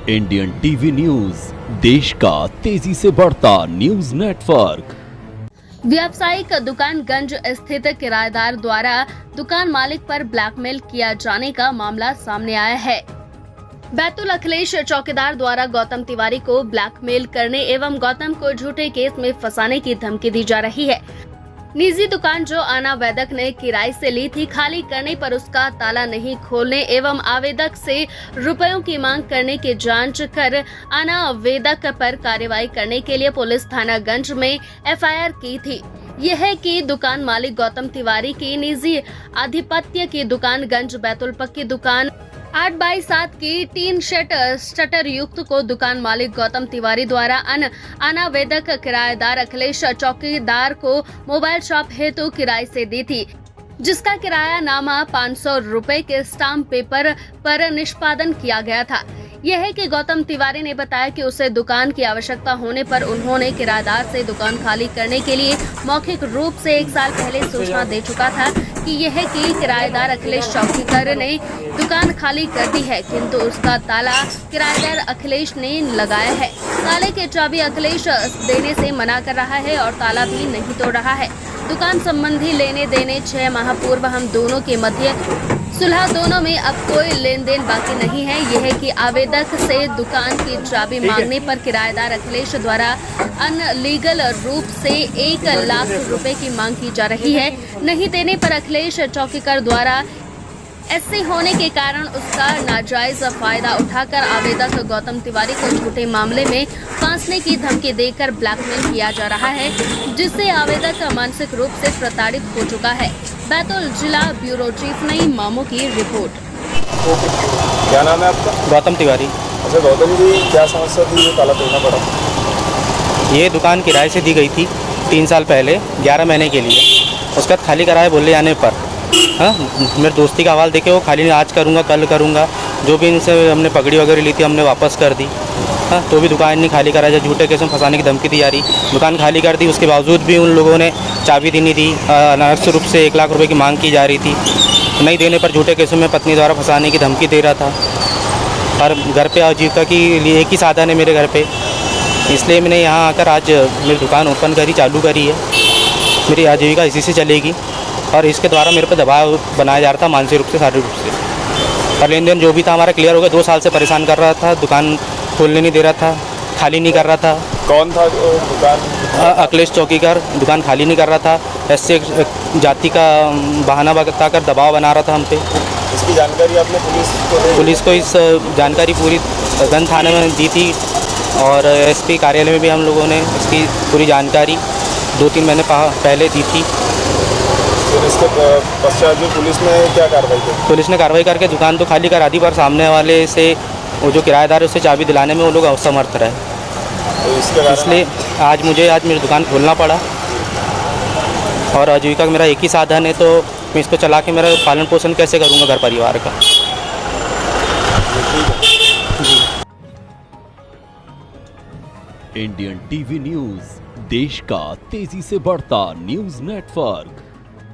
Indian TV news, देश का तेजी से बढ़ता न्यूज नेटवर्क। व्यावसायिक दुकानगंज स्थित किराएदार द्वारा दुकान मालिक पर ब्लैकमेल किया जाने का मामला सामने आया है। बैतूल अखिलेश चौकीदार द्वारा गौतम तिवारी को ब्लैकमेल करने एवं गौतम को झूठे केस में फंसाने की धमकी दी जा रही है। निजी दुकान जो आना वेदक ने किराए से ली थी, खाली करने पर उसका ताला नहीं खोलने एवं आवेदक से रुपयों की मांग करने की जांच कर आना वेदक पर कार्रवाई करने के लिए पुलिस थाना गंज में एफआईआर की थी। यह है कि दुकान मालिक गौतम तिवारी की निजी आधिपत्य की दुकान गंज बैतूल पक्की दुकान 8x7 की 3 शटर युक्त को दुकान मालिक गौतम तिवारी द्वारा अनावेदक किराएदार अखिलेश चौकीदार को मोबाइल शॉप हेतु किराए से दी थी, जिसका किराया नामा 500 रुपए के स्टाम्प पेपर पर निष्पादन किया गया था। यह है कि गौतम तिवारी ने बताया कि उसे दुकान की आवश्यकता होने पर उन्होंने किराएदार से दुकान खाली करने के लिए मौखिक रूप से 1 साल पहले सूचना दे चुका था कि यह है कि किराएदार अखिलेश चौकीदार ने दुकान खाली कर दी है, किंतु उसका ताला किराएदार अखिलेश ने लगाया है। ताले की चाबी अखिलेश देने से मना कर रहा है और ताला भी नहीं तोड़ रहा है। दुकान संबंधी लेने देने 6 माह पूर्व हम दोनों के मध्य सुलह, दोनों में अब कोई लेन देन बाकी नहीं है। यह है कि आवेदक से दुकान की चाबी मांगने पर किराएदार अखिलेश द्वारा अनलीगल रूप से 1 लाख रुपए की मांग की जा रही है। नहीं देने पर अखिलेश चौकीदार द्वारा ऐसे होने के कारण उसका नाजायज फायदा उठाकर आवेदक गौतम तिवारी को झूठे मामले में फांसने की धमकी देकर ब्लैकमेल किया जा रहा है, जिससे आवेदक मानसिक रूप से प्रताड़ित हो चुका है। बैतूल जिला ब्यूरो चीफ नई मामों की रिपोर्ट। क्या नाम है आपका? गौतम तिवारी। अच्छा गौतम जी, क्या समस्या थी, ये ताला तोड़ना पड़ा? ये दुकान किराए से दी गई थी 3 साल पहले 11 महीने के लिए। उसका खाली कराया बोले जाने पर मेरे दोस्ती का हवाल देके वो खाली आज करूँगा कल करूँगा, जो भी इनसे हमने पगड़ी वगैरह ली थी हमने वापस कर दी। तो भी दुकान नहीं खाली कराया, झूठे केस में फंसाने की धमकी दी जा रही। दुकान खाली कर दी, उसके बावजूद भी उन लोगों ने चाबी दी नहीं थी। अनावश्यक रूप से 1 लाख रुपए की मांग की जा रही थी। नहीं देने पर झूठे केसों में पत्नी द्वारा फंसाने की धमकी दे रहा था। और घर पे आजीविका के लिए एक ही साधन है मेरे घर पे, इसलिए मैंने यहाँ आकर आज मेरी दुकान ओपन करी, चालू करी है। मेरी आजीविका इसी से चलेगी और इसके द्वारा मेरे पर दबाव बनाया जा रहा था, मानसिक रूप से, शारीरिक रूप से। और लेन देन जो भी था हमारा क्लियर हो गया। 2 साल से परेशान कर रहा था, दुकान खोलने नहीं दे रहा था, खाली नहीं कर रहा था। कौन था दुकान? अखिलेश चौकीदार दुकान खाली नहीं कर रहा था। ऐसे जाति का बहाना बताकर दबाव बना रहा था हम पे। इसकी जानकारी आपने पुलिस को इस जानकारी पूरी गंज थाने में दी थी और एसपी कार्यालय में भी हम लोगों ने इसकी पूरी जानकारी 2-3 महीने पहले दी थी। फिर इसके पश्चात जो पुलिस ने क्या कार्रवाई की? पुलिस ने कार्रवाई करके दुकान तो खाली करा दी, पर सामने वाले से वो जो किराएदार है उससे चाबी दिलाने में वो लोग असमर्थ रहे। तो इसलिए आज मेरी दुकान खोलना पड़ा और आजीविका मेरा एक ही साधन है, तो मैं इसको चला के मेरा पालन पोषण कैसे करूँगा घर परिवार का। इंडियन टीवी न्यूज, देश का तेजी से बढ़ता न्यूज नेटवर्क।